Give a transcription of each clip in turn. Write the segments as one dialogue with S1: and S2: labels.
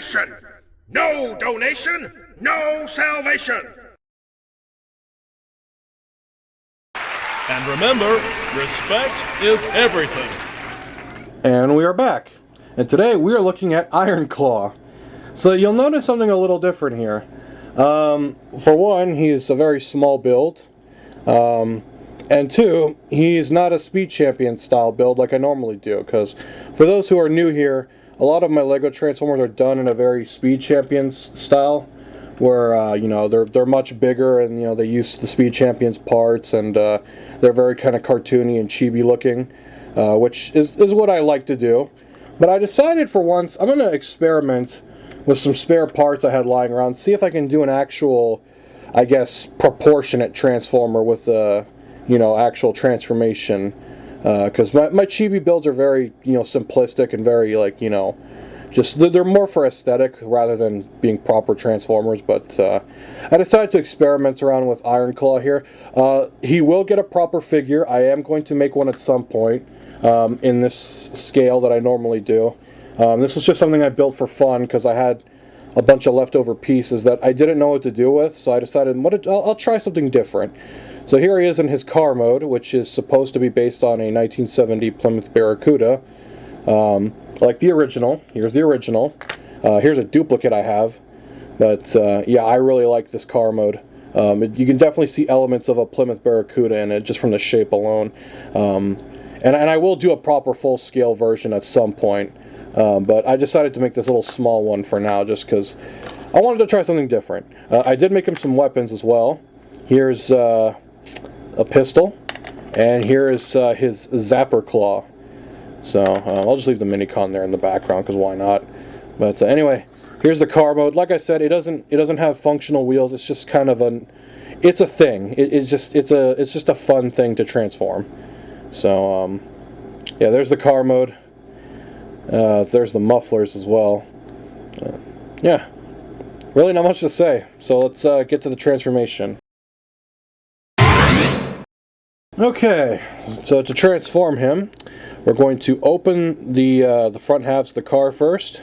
S1: nation! No donation, no salvation!
S2: And remember, respect is everything.
S3: And we are back. And today we are looking at Iron Claw. So you'll notice something a little different here. For one, he's a very small build. And two, he's not a Speed Champion style build like I normally do. Because for those who are new here, a lot of my LEGO Transformers are done in a very Speed Champions style, where you know, they're much bigger, and you know, they use the Speed Champions parts, and they're very kind of cartoony and chibi looking, which is what I like to do. But I decided for once I'm going to experiment with some spare parts I had lying around, see if I can do an actual, I guess, proportionate transformer with you know, actual transformation. Because my chibi builds are very, you know, simplistic and very, like, you know, just, they're more for aesthetic rather than being proper transformers. But I decided to experiment around with Iron Claw here. He will get a proper figure. I am going to make one at some point in this scale that I normally do. This was just something I built for fun because I had a bunch of leftover pieces that I didn't know what to do with, so I decided I'll try something different. So here he is in his car mode, which is supposed to be based on a 1970 Plymouth Barracuda, like the original. Here's the original. Here's a duplicate I have, but yeah, I really like this car mode. You can definitely see elements of a Plymouth Barracuda in it, just from the shape alone. And I will do a proper full-scale version at some point, but I decided to make this little small one for now, just because I wanted to try something different. I did make him some weapons as well. Here's a pistol, and here is his zapper claw. So I'll just leave the Minicon there in the background because why not? But anyway, here's the car mode. Like I said, it doesn't have functional wheels. It's just kind of it's a thing. It's just a fun thing to transform. So yeah, there's the car mode. There's the mufflers as well. Yeah, really not much to say. So let's get to the transformation. Okay, so to transform him, we're going to open the front halves of the car first.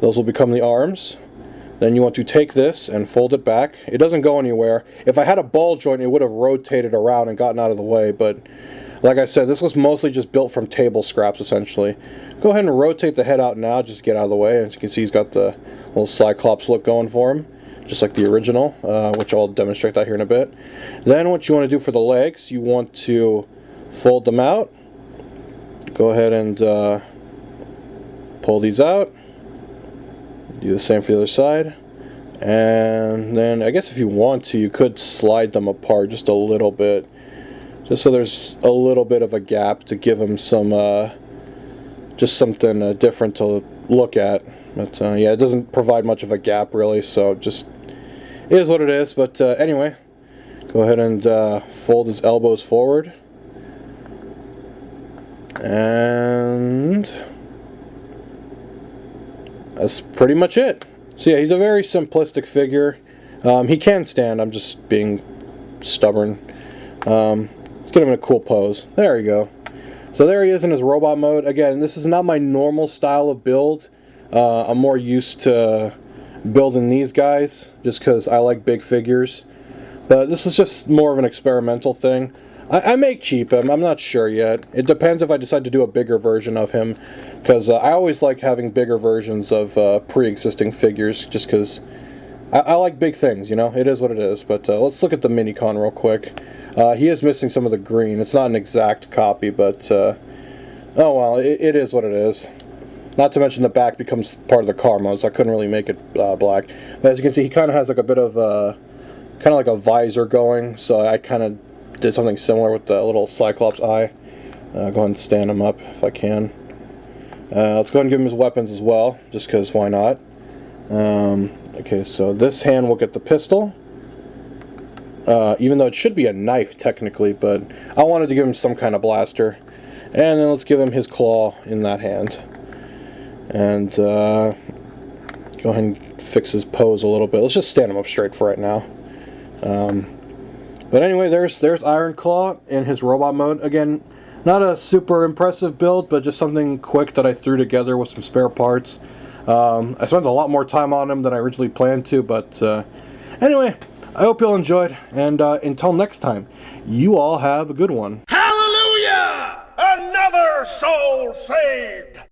S3: Those will become the arms. Then you want to take this and fold it back. It doesn't go anywhere. If I had a ball joint, it would have rotated around and gotten out of the way, but like I said, this was mostly just built from table scraps, essentially. Go ahead and rotate the head out now, just to get out of the way. As you can see, he's got the little Cyclops look going for him, just like the original, which I'll demonstrate that here in a bit. Then what you want to do for the legs, you want to fold them out. Go ahead and pull these out. Do the same for the other side. And then, I guess if you want to, you could slide them apart just a little bit. Just so there's a little bit of a gap to give them some, just something different to look at. But yeah, it doesn't provide much of a gap really, so just it is what it is. But anyway, go ahead and fold his elbows forward. And that's pretty much it. So yeah, he's a very simplistic figure. He can stand, I'm just being stubborn. Let's get him in a cool pose. There you go. So there he is in his robot mode. Again, this is not my normal style of build. I'm more used to building these guys, just because I like big figures. But this is just more of an experimental thing. I may keep him, I'm not sure yet. It depends if I decide to do a bigger version of him, because I always like having bigger versions of pre-existing figures, just because I like big things, you know? It is what it is. But let's look at the Minicon real quick. He is missing some of the green. It's not an exact copy, but oh well, it is what it is. Not to mention the back becomes part of the car mode, so I couldn't really make it black. But as you can see, he kind of has like a bit of kind of like a visor going, so I kind of did something similar with the little Cyclops eye. Go ahead and stand him up if I can. Let's go ahead and give him his weapons as well, just because why not. Okay, so this hand will get the pistol. Even though it should be a knife technically, but I wanted to give him some kind of blaster. And then let's give him his claw in that hand. And go ahead and fix his pose a little bit. Let's just stand him up straight for right now. But anyway, there's Iron Claw in his robot mode. Again, not a super impressive build, but just something quick that I threw together with some spare parts. I spent a lot more time on him than I originally planned to, but anyway, I hope you all enjoyed, and until next time, you all have a good one.
S1: Hallelujah! Another soul saved!